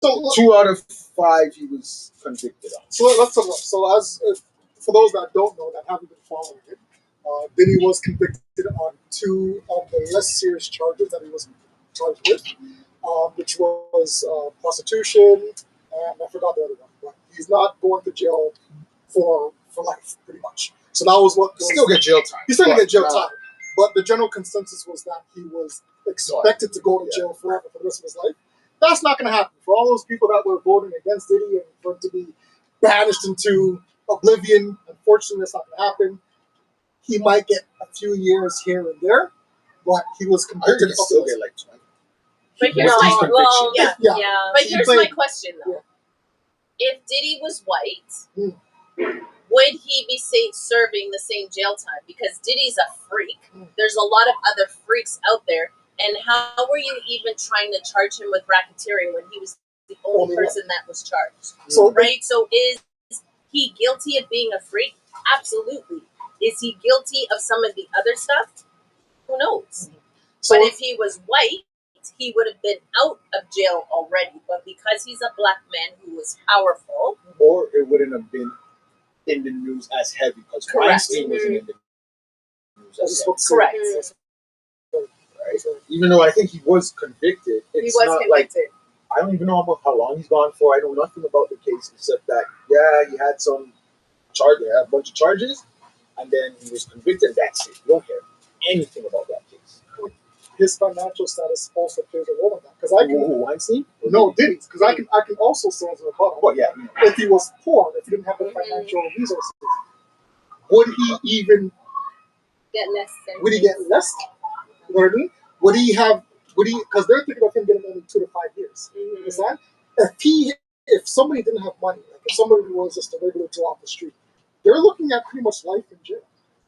So 2 out of 5 he was convicted on. So let's talk about. So as for those that don't know that haven't been following it, Diddy was convicted on 2 of the less serious charges that he was charged with, which was prostitution and I forgot the other one. But he's not going to jail for life, pretty much. So that was what was, Still get jail time. he's still gonna get jail time. But the general consensus was that he was expected to go to jail forever for the rest of his life. That's not going to happen. For all those people that were voting against Diddy and for him to be banished into oblivion, unfortunately, that's not going to happen. He might get a few years here and there, but he was I heard convicted he of still this. get like 20. But here's With these my convictions. Yeah. But He here's played- my question though: if Diddy was white, would he be serving the same jail time? Because Diddy's a freak. There's a lot of other freaks out there. And how were you even trying to charge him with racketeering when he was the only person that was charged? So Right? So is he guilty of being a freak? Absolutely. Is he guilty of some of the other stuff? Who knows? So But if he was white, he would have been out of jail already. But because he's a black man who was powerful, Or it wouldn't have been in the news as heavy because Correct. Weinstein wasn't in the news as heavy. correct. Right? Even though I think he was convicted, He it's was not convicted. like I don't even know about how long he's gone for. I know nothing about the case except that he had some charge, a bunch of charges, and then he was convicted. That's it. You don't care anything about that case. his financial status also plays a role in that. Because I can Weinstein? no Diddy's because I can also say as a rebuttal. Well, yeah. If he was poor, if he didn't have the financial resources, would he even Get less would he get less? You know what I mean? Would he have? Would he? Because they're thinking of him getting only 2 to 5 years. You understand? If somebody didn't have money, like if somebody was just a regular Joe off the street, they're looking at pretty much life in jail.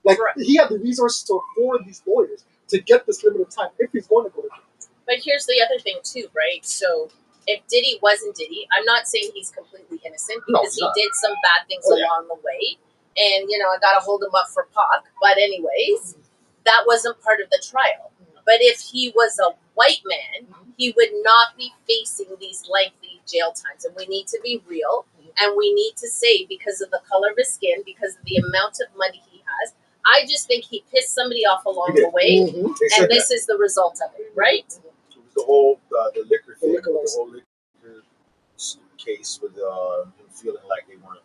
Like Correct. he had the resources to afford these lawyers to get this limited time if he's going to go to jail. But here's the other thing too, right? So if Diddy wasn't Diddy, I'm not saying he's completely innocent No, because he's he not. did some bad things Oh, yeah. along the way. And, I got to hold him up for Pac. But anyways, that wasn't part of the trial. But if he was a white man, he would not be facing these lengthy jail times. And we need to be real. And we need to say, because of the color of his skin, because of the amount of money he has, I just think he pissed somebody off along He did. the way. They said And this is the result of it, right? It was the whole the liquor thing, liquor the license. whole liquor case with him feeling like they weren't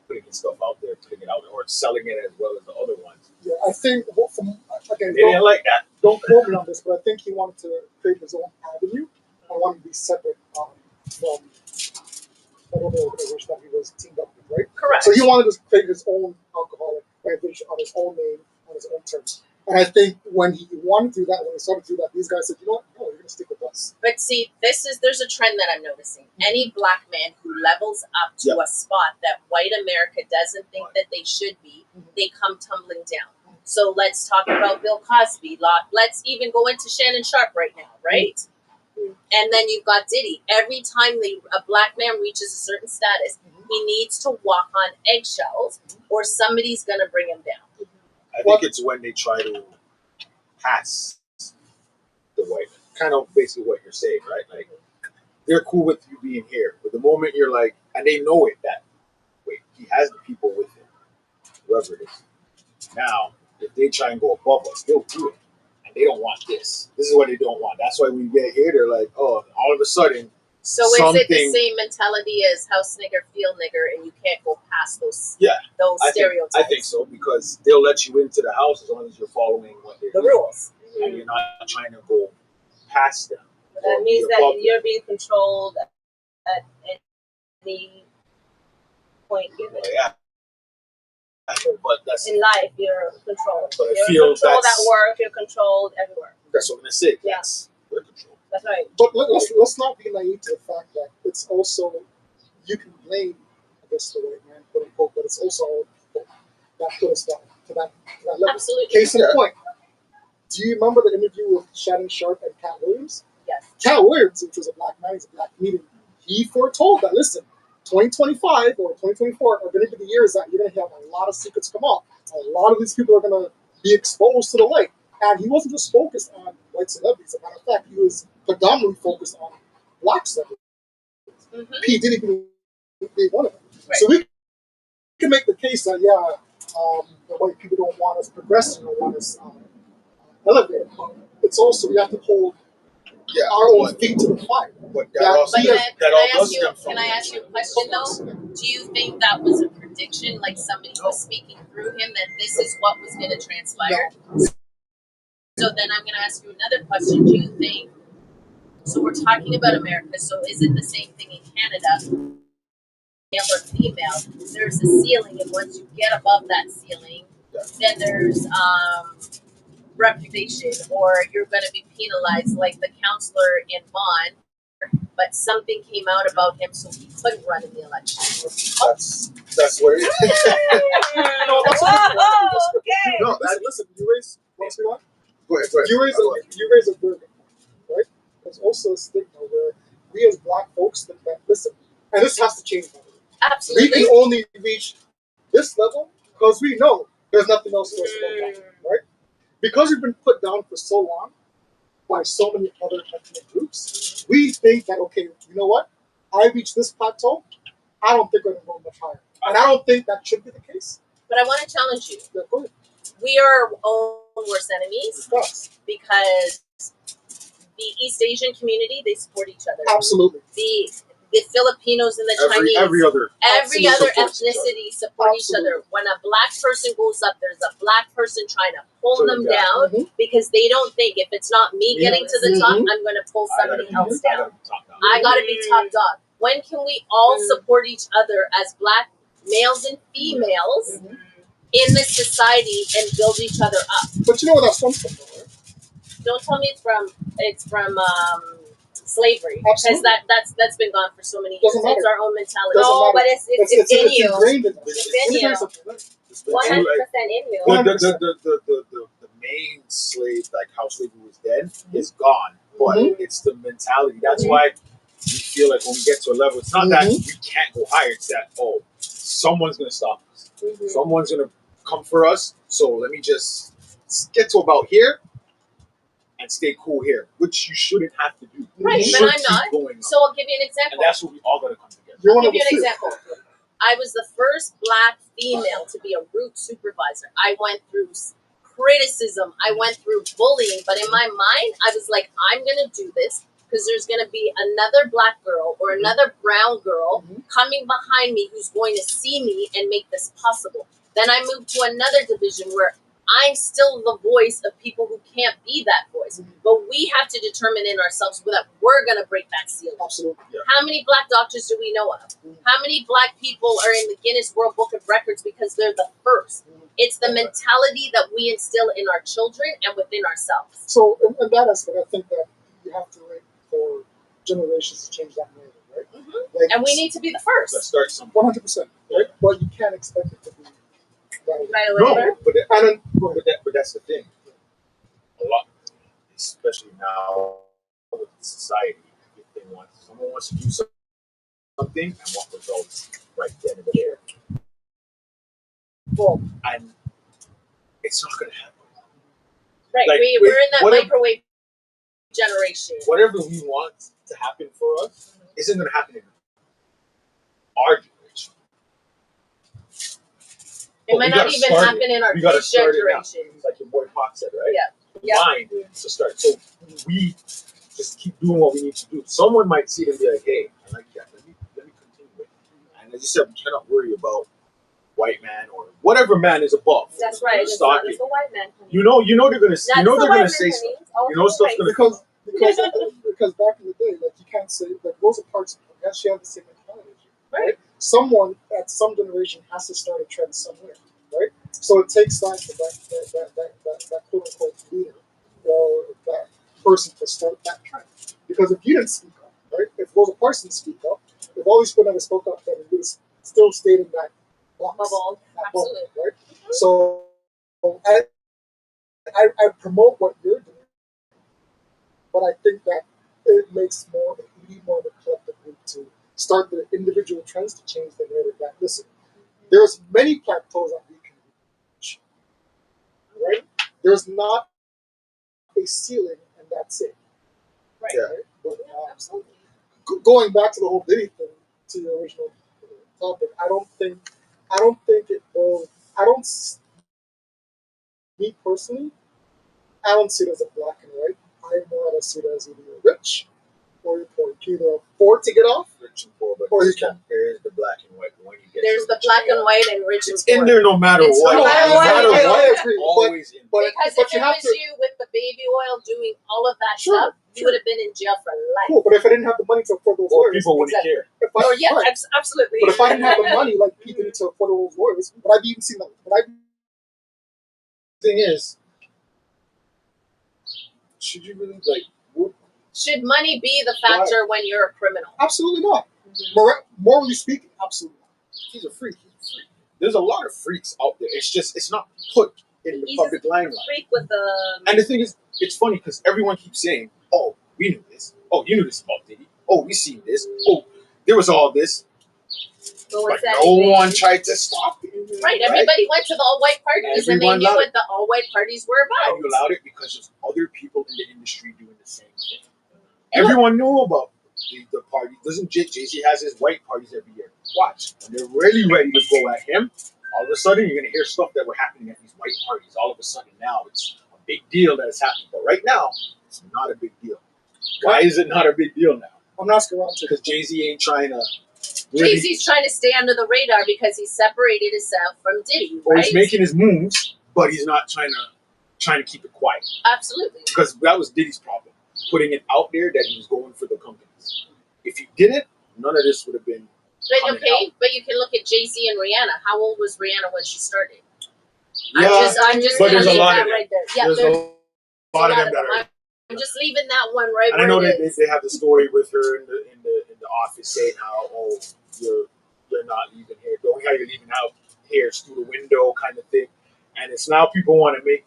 putting his stuff out there, putting it out there, or selling it as well as the other ones. Yeah, I think from again, They didn't like that. don't quote me on this, but I think he wanted to create his own avenue. I wanted to be separate from I don't know the organization that he was teamed up with, right? Correct. So he wanted to create his own alcoholic beverage on his own name, on his own terms. And I think when he wanted to do that, when he started to do that, these guys said, you know what, no, you're going to stick with us. But see, there's a trend that I'm noticing. Any black man who levels up to a spot that white America doesn't think that they should be, they come tumbling down. So let's talk about Bill Cosby. Let's even go into Shannon Sharp right now, right? And then you've got Diddy. Every time a black man reaches a certain status, he needs to walk on eggshells or somebody's going to bring him down. I think it's when they try to pass the white man. Kind of basically what you're saying, right? Like, they're cool with you being here. But the moment you're like, and they know it, that, wait, he has the people with him, whoever it is. Now, if they try and go above us, they'll do it. And they don't want this. This is what they don't want. That's why when you get here, they're like, oh, all of a sudden, So is it the something- same mentality as house nigger, feel nigger, and you can't go past those I stereotypes? think so, because they'll let you into the house as long as you're following what they're The doing. rules. And you're not trying to go past them. That means that you're being controlled at any point given. Yeah. But that's In life, you're controlled. But it You're feels controlled that's- at work, you're controlled everywhere. what I'm gonna say. Yeah. That's their control. That's right. But let's not be naive to the fact that it's also, you can blame, I guess, the white man, quote unquote, but it's also our people that put us down to that level. Absolutely. Case in Yeah. point, do you remember the interview with Shannon Sharp and Cat Williams? Yes. Cat Williams, which was a black man, he's a black comedian, he foretold that, listen, 2025 or 2024 are going to be the years that you're going to have a lot of secrets come out. A lot of these people are going to be exposed to the light. And he wasn't just focused on white celebrities. As a matter of fact, he was predominantly focused on blacks that Mm-hmm. P Diddy being one of them. Right. So we can make the case that the white people don't want us progressing, don't want us elevated. But it's also we have to hold Yeah, our own feet to the fire. but Yeah, that also But Yes. can I does ask you? stem from Can I ask you a question though? Do you think that was a prediction, like somebody was speaking through him that this is what was going to transpire? So then I'm going to ask you another question. Do you think? So we're talking about America. So is it the same thing in Canada? Male or female? There's a ceiling, and once you get above that ceiling, then there's reputation, or you're going to be penalized, like the counselor in Vaughan. But something came out about him, so he couldn't run in the election. That's where it is. No, that's Whoa, okay. No, listen. You raise once we want. Go ahead. You raise a very good point, right? There's also a stigma where we as black folks think that listen, and this has to change. By the way. We Absolutely. can only reach this level because we know there's nothing else for us to go back, right? Because we've been put down for so long by so many other ethnic groups, we think that okay, you know what? I reached this plateau. I don't think we're going to go much higher, and I don't think that should be the case. But I want to challenge you. Yeah, go ahead. We are our own worst enemies Yes, because the East Asian community, they support each other. absolutely. The Filipinos and the Chinese, Every other every other supports each ethnicity support each Absolutely. other. When a black person goes up, there's a black person trying to pull Pull them them down Mhm. because they don't think if it's not me Yeah. getting to the top, I'm going to pull somebody else down. I got to be top dog. When can we all support each other as black males and females in this society and build each other up? But you know where that stems from, though, right? Don't tell me it's from slavery because Absolutely. that's been gone for so many years. Doesn't matter. It's our own mentality. Doesn't No, matter. but it's in you. ingrained in us. It's in you. Immigrants are- 100% in you. The main slave, like how slavery was then, is gone. But it's the mentality. That's why we feel like when we get to a level, it's not that we can't go higher. It's that someone's gonna stop us. Someone's gonna come for us. So let me just get to about here and stay cool here, which you shouldn't have to do. Right, You but should I'm keep not. going up. So I'll give you an example. And that's what we all gotta come together. You're I'll one give of you the an few. example. I was the first black female to be a root supervisor. I went through criticism. I went through bullying. But in my mind, I was like, I'm going to do this because there's going to be another black girl or another brown girl coming behind me who's going to see me and make this possible. Then I moved to another division where I'm still the voice of people who can't be that voice. But we have to determine in ourselves that we're going to break that ceiling. Absolutely. How many black doctors do we know of? How many black people are in the Guinness World Book of Records because they're the first? It's the mentality that we instill in our children and within ourselves. So, in that aspect, I think that you have to wait for generations to change that narrative, right? Like, And we need to be the first. Let's start somewhere. 100%, right? But you can't expect it to be right away. Right away. No, but And then, but that's the thing. A lot, especially now with society, if someone wants to do something and want results right then and there, well, and it's not going to happen. Right. Like, We're in that whatever- microwave generation. Whatever we want to happen for us isn't going to happen in our generation. It might we not gotta even start happen in our We got to kids' start it now, generation. like your boy Pac said, right? Yeah. Mind to start. So we just keep doing what we need to do. Someone might see it and be like, "Hey, I like that. Let me continue with it." And as you said, we cannot worry about white man or whatever man is above. That's right. It's Stop not it. just a white man. You know they're gonna say. You know they're gonna say something. something. You know stuff's gonna come up. because back in the day, like you can't say like Rosa Parks. Yes, she had the same mentality, Right. Someone at some generation has to start a trend somewhere, right? So it takes that quote unquote leader or that person to start that trend. Because if you didn't speak up, right? If Rosa Parks didn't speak up, if all these people never spoke up, then it would have still stayed in that box, Bubble. that Absolutely. bubble, right? So I promote what you're doing, but I think that it makes more we need more of a collective group to start the individual trends to change the narrative that listen, there's many plateaus that we can reach. Right? There's not a ceiling and that's it. Right. Yeah. Right? But, Yeah, absolutely. going back to the whole Diddy thing, to your original topic, I don't think it will. Me personally, I don't see it as a black and white. I more or less see it as either you're rich or you're poor. You can either afford to get off, Rich and poor, but or you can. there is the black and white. When you get There's to the rich black and poor, white and rich and it's poor. in there no matter It's what. no matter what, I agree. Always in. But Because but if you it have was to. you with the baby oil doing all of that Sure, stuff, you would have been in jail for life. Cool, but if I didn't have the money to afford those Or lawyers, people wouldn't Exactly. care. if I, Oh yeah, right. absolutely. But if I didn't have the money like Pete did to afford those lawyers, would I be even seeing them? Thing is, should you really like? Should money be the factor when you're a criminal? Absolutely not. Mm-hmm. Morally speaking, absolutely not. He's a freak. He's a freak. There's a lot of freaks out there. It's not put in the He's public a limelight. freak with the. And the thing is, it's funny because everyone keeps saying, "Oh, we knew this. Oh, you knew this about Diddy. Oh, we seen this. Oh, there was all this." But no one tried to stop it. Right. Everybody went to the all-white parties, and they Everyone knew allowed what the all-white parties were about. And you allowed it because there's other people in the industry doing the same thing. Everyone knew about the party. Doesn't Jay-Z has his white parties every year? Watch. When they're really ready to go at him, all of a sudden you're going to hear stuff that were happening at these white parties. All of a sudden now it's a big deal that it's happening. But right now, it's not a big deal. Why is it not a big deal now? I'm not asking around to. Because Jay-Z ain't trying to really, Jay-Z's trying to stay under the radar because he separated himself from Diddy, or right? he's making his moves, but he's not trying to keep it quiet. Absolutely. Because that was Diddy's problem, putting it out there that he was going for the companies. If he didn't, none of this would have been. But okay, but you can look at Jay-Z and Rihanna. How old was Rihanna when she started? Yeah, I'm just but gonna there's a leave lot that of them. right there. Yeah, There's there's a lot of them that are. I'm just leaving that one right And I where know it that is. they have the story with her in the office saying how you're not leaving here, don't how you're leaving out here through the window kind of thing, and it's now people want to make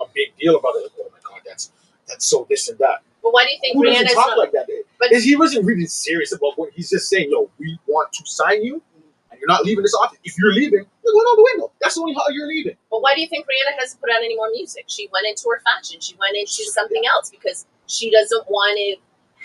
a big deal about it. Like, oh my god, that's so this and that. But why do you think Who doesn't Rihanna's talk not? like that? But- He wasn't really serious about what he's just saying. Yo, we want to sign you, and you're not leaving this office. If you're leaving, you're going out the window. That's the only how you're leaving. But why do you think Rihanna hasn't put out any more music? She went into her fashion. She went into something else because she doesn't want to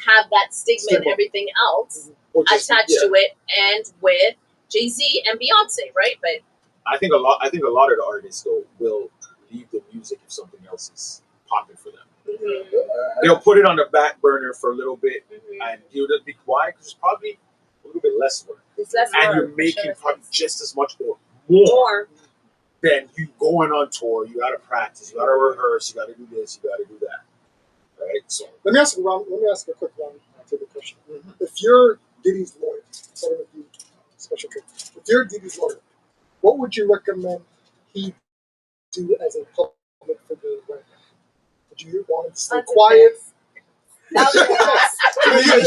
have that stigma and everything else Or just- attached yeah. to it, and with Jay-Z and Beyonce, right? But I think a lot of the artists though will leave the music if something else is popping for them. They'll put it on the back burner for a little bit and you'll just be quiet because it's probably a little bit less work. It's less And work, you're for making sure. probably just as much or more More. than you going on tour. You gotta practice, you gotta rehearse, you gotta do this, you gotta do that. Right? So Let me ask you a quick one to the question. If you're Diddy's lawyer, starting with you, special case. If you're Diddy's lawyer, what would you recommend he do as a public figure right now? Would you want him to stay quiet? I'll be the last.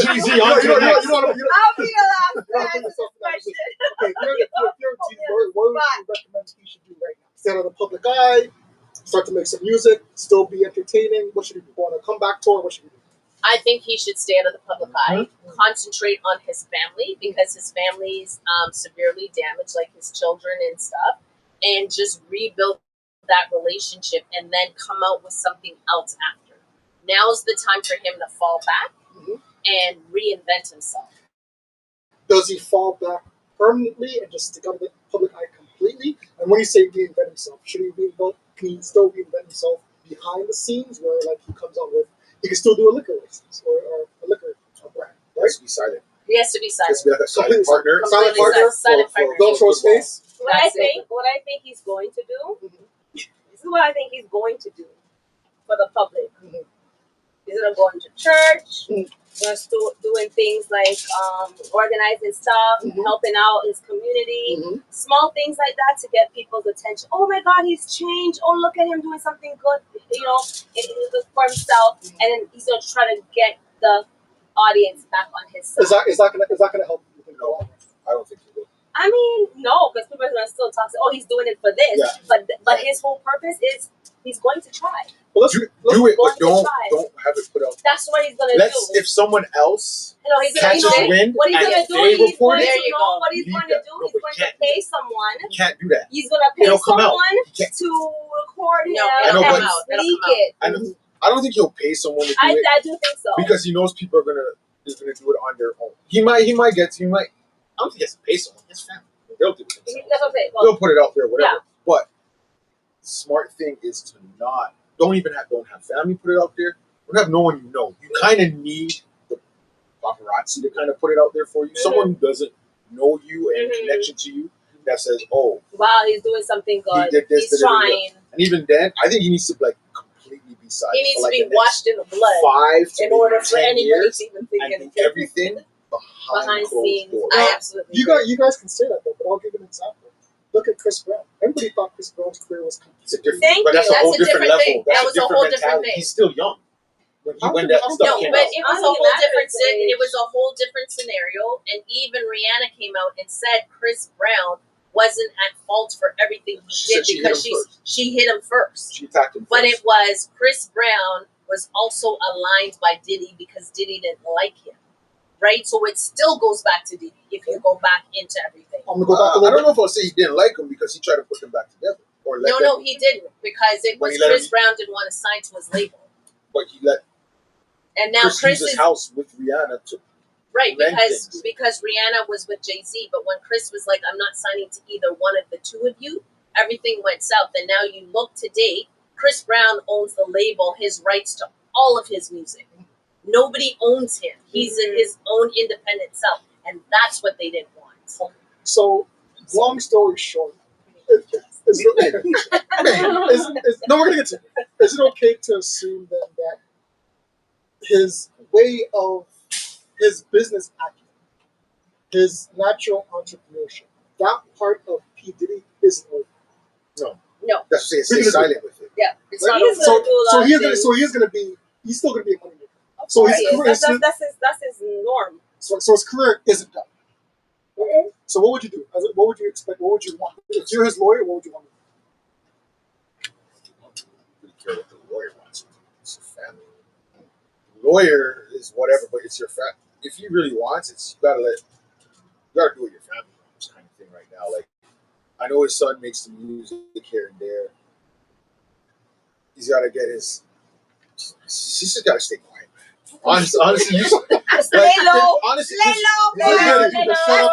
Jay-Z You on don't- to you the don't- next. you don't- I'll be the last to don't answer put this yourself in that question. Okay, if you're Diddy's lawyer, what would you recommend he should do right now? Stay out of the public eye, start to make some music, still be entertaining. What should he do? Go on a comeback tour? What should he do? I think he should stay out of the public eye, concentrate on his family because his family's severely damaged, like his children and stuff, and just rebuild that relationship and then come out with something else after. Now's the time for him to fall back and reinvent himself. Does he fall back permanently and just stick out of the public eye completely? And when you say reinvent himself, should he can he still reinvent himself behind the scenes where like he comes out with he can still do a liquor license or a liquor brand, right? Let's be silent. He has to be silent. Let's be like a silent partner. Silent Completely partner. silent partner. Don't show his face. What I That's it. think he's going to do. This is what I think he's going to do for the public. He's gonna go into church. Gonna start doing things like organizing stuff, helping out his community, small things like that to get people's attention. Oh my God, he's changed. Oh, look at him doing something good, for himself. And then he's gonna try to get the audience back on his side. Is that gonna help you think No. I don't think he will. I mean, no, because people are gonna still talk. Oh, he's doing it for this, Yeah. but his whole purpose is he's going to try. Well, let's Do it, but Go don't have it put out. That's what he's gonna Let's do. if someone else He's gonna catches wind what he's and gonna do. they He's report going it, There to you know go. what he's Leave going that. to do. No, He's but going can't to pay someone. you can't do that. He's gonna pay It'll come out. someone He can't. to record him No, I it'll know, come but- out. It'll leak come out. it. I don't think he'll pay someone to do I it do think so. because he knows people are gonna is going to do it on their own. He might. I don't think he has to pay someone. His family. They'll do it That's themselves. what I'm saying. Well, They'll put it out there, whatever. But the smart thing is to not. Don't have family put it out there. Don't have no one you know. You kind of need the paparazzi to kind of put it out there for you. Someone who doesn't know you and connection to you that says, "Oh, wow, he's doing something good. he did this." He's trying. And even then, I think he needs to like completely be silent. He needs for, to like, be washed in the blood 5 to in order maybe for 10 anybody years to even think and anything. do everything behind Behind closed scenes. doors. I absolutely. You guys can say that though, but I'll give you an example. Look at Chris Brown. Everybody thought Chris Brown's career was It's a completely. different, Thank but that's you. a whole That's a different different level. thing. That's That a was a different whole different mentality. thing. He's still young when How that can- stuff No, came but out. it was a whole different. It was a whole different scenario, and even Rihanna came out and said Chris Brown wasn't at fault for everything he She did said she hit because him first. she hit him first. She attacked him But first. it was Chris Brown was also aligned by Diddy because Diddy didn't like him, right? So it still goes back to Diddy if you go back into everything. I'm gonna go back a I little don't know if I'll say he didn't like him because he tried to put them back together. Or let No, them, he didn't because it When was he let Chris him- Brown didn't want to sign to his label, but he let and now Chris Chris use his is house with Rihanna to right rent because things. because Rihanna was with Jay-Z, but when Chris was like, "I'm not signing to either one of the two of you," everything went south. And now you look to date, Chris Brown owns the label, his rights to all of his music. Nobody owns him. He's his own independent self, and that's what they didn't want. So, long story short, is no, we're gonna get to it. Is it okay to assume then that his way of his business acumen, his natural entrepreneurship, that part of P Diddy isn't over? No, That's what I'm saying. Stay Because- silent with it. yeah, it's Right? not He's over. gonna do a lot of things. He's still gonna be a money maker. Of So course his he is. career That's his norm. So his career isn't done. So what would you do? What would you expect? What would you want? If you're his lawyer, what would you want? I don't really care what the lawyer wants. It's your family. The lawyer is whatever, but it's your family. If he really wants it, you gotta do it with your family. This kind of thing right now. Like, I know his son makes the music here and there. He's got to get his. He's just got to stay quiet, man. Honestly, Stay low. Honestly, Lay just- low, you gotta- baby. you Lay gotta- low.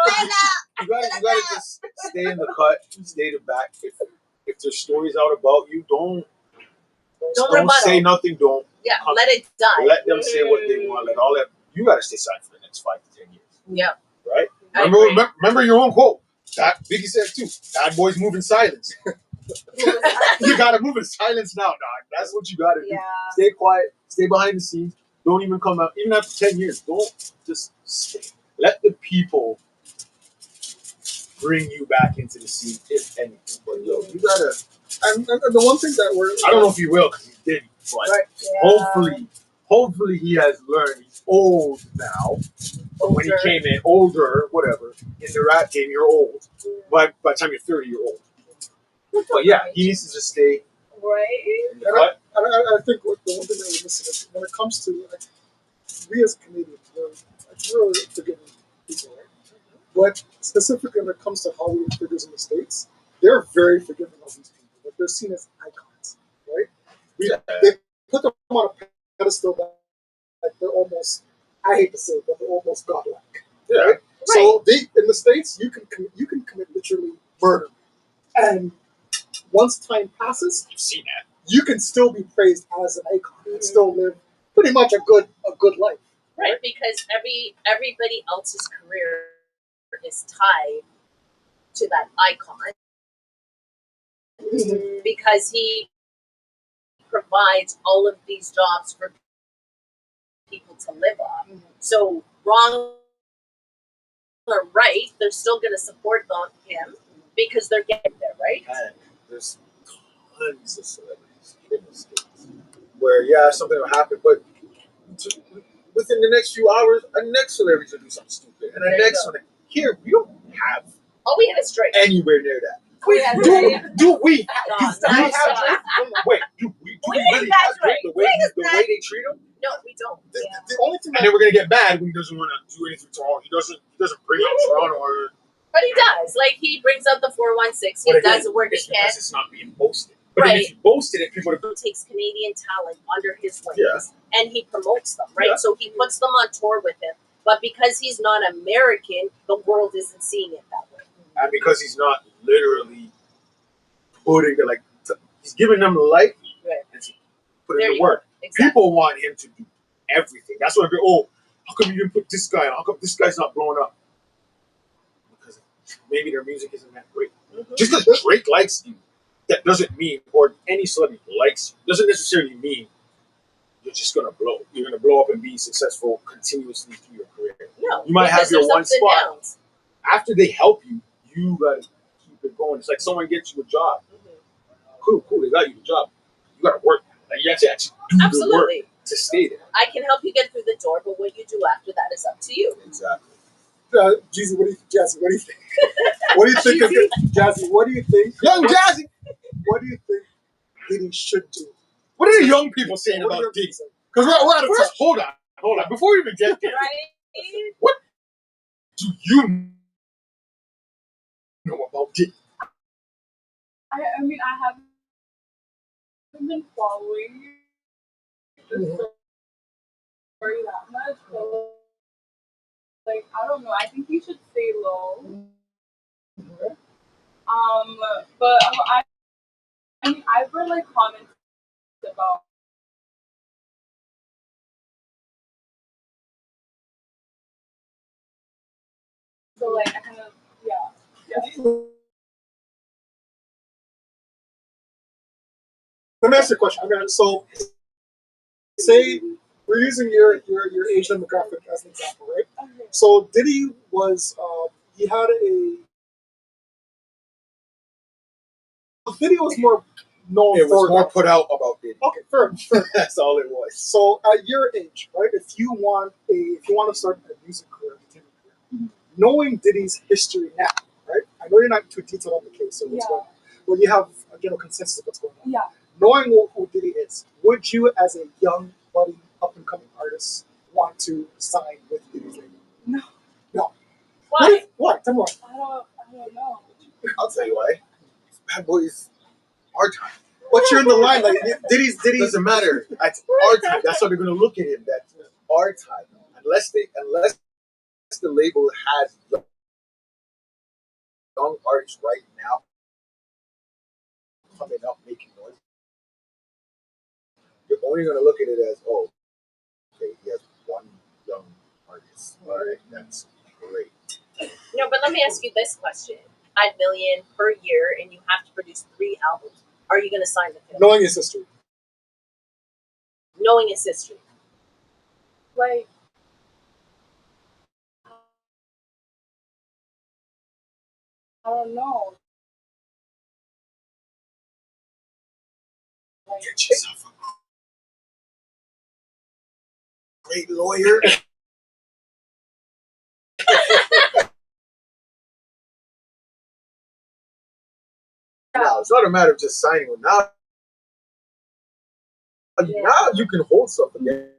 you gotta just stay in the cut, stay the back. If there's stories out about you, don't rebuttal. say nothing. Don't Yeah, let it die. let them say what they want. Let all that. You gotta stay silent for the next 5 to 10 years, Yeah, right? I agree. Remember your own quote. That Biggie said too. Bad boys move in silence. You gotta move in silence now, dog. That's what you gotta do. Yeah. Stay quiet. Stay behind the scenes. Don't even come out. Even after 10 years, don't just stay. Let the people bring you back into the scene, if anything. But yo, you gotta. And the one thing that we're I don't know if he will because he didn't. But Right. hopefully he has learned. He's old now. But when he Older. came in, older, whatever, in the rap game, you're old. By the time you're 30, you're old. But yeah, he needs to just stay Right. in the cut. I think the one thing that we're missing is when it comes to we as Canadians, we're forgiving people, right? But specifically when it comes to Hollywood figures in the States, they're very forgiving of these people. Like they're seen as icons, right? They put them on a pedestal that like they're almost, I hate to say it, but they're almost godlike. Yeah. Right? So they in the States you can commit literally murder. And once time passes, You've seen that. you can still be praised as an icon and still live pretty much a good life. right, because everybody else's career is tied to that icon because he provides all of these jobs for people to live on. So wrong or right, they're still going to support him because they're getting there, right? And there's tons of celebrities in the States where, yeah, something will happen, but within the next few hours, a next celebrity will do something stupid. And There the you next go. one, here, we don't have Oh, we had it straight. anywhere near that. Yeah, Do right. we? God, Do we not have so. Drake? Wait, do we We really ain't have that Drake? Drake. The way Drake is the not- way they treat him? No, we don't. The only thing And then we're gonna get mad when he doesn't want to do anything to Toronto. He doesn't bring up Toronto or But he does. Like, he brings up the 416. He but again, does work he it's can. because it's not being posted. But then Right. if you posted it, people would have Takes Canadian talent under his wings Yeah. and he promotes them, right? Yeah. So he puts them on tour with him. But because he's not American, the world isn't seeing it that way. And because he's not literally putting it he's giving them life Right. and putting There the you work. Exactly. People want him to do everything. That's why how come you didn't put this guy on? How come this guy's not blowing up? Because maybe their music isn't that great. Mhm. Just because Drake likes you, that doesn't mean, or any celebrity likes you, doesn't necessarily mean you're just gonna blow. You're gonna blow up and be successful continuously through your career. No, You might have because your there's one ups and spot. downs. After they help you, you gotta keep it going. It's like someone gets you a job. Mhm. Cool, they got you a job. You gotta work. Like you have to actually do the work Absolutely. to stay there. I can help you get through the door, but what you do after that is up to you. Exactly. Jeezy, what do you think? Jazzy, what do you think? What do you think? Jazzy, what do you think? Young Jazzy! What do you think Diddy should do? What are the young people saying What do about your Diddy? people say? Because we're out of time. Hold on. Before we even get there, Right? what do you know about Diddy? I mean, I haven't been following the story that much, but like, I don't know. I think you should stay low. But I mean, I've read like comments about so like I kind of yeah. Let me ask you a question. Okay, so say we're using your age demographic as an example, right? Okay. So Diddy was he had a Diddy was more known It was for more put out about Diddy. Okay, fair. That's all it was. So at your age, right? If you want to start a music career, entertainment career, knowing Diddy's history now, right? I know you're not too detailed on the case or what's Yeah. going on, but you have a general consensus of what's going on. Yeah. Knowing who Diddy is, would you, as a young, budding, up and coming artist, want to sign with Diddy's label? No. No. Why? Why? Tell me why. I don't know. I'll tell you why. Bad Boys, our time. But you're in the limelight. Diddy's. Doesn't matter. That's our time. That's how they're gonna look at him. That's our time. Unless the label has young artists right now coming up making noise, you're only gonna look at it as, oh, okay, he has one young artist. All right, that's great. No, but let me ask you this question: $5 million per year, and you have to produce 3 albums. Are you going to sign with him? Knowing his history. Knowing his history. Like I don't know. Like, Get yourself a great lawyer. Now it's not a matter of just signing. Now you can hold stuff again.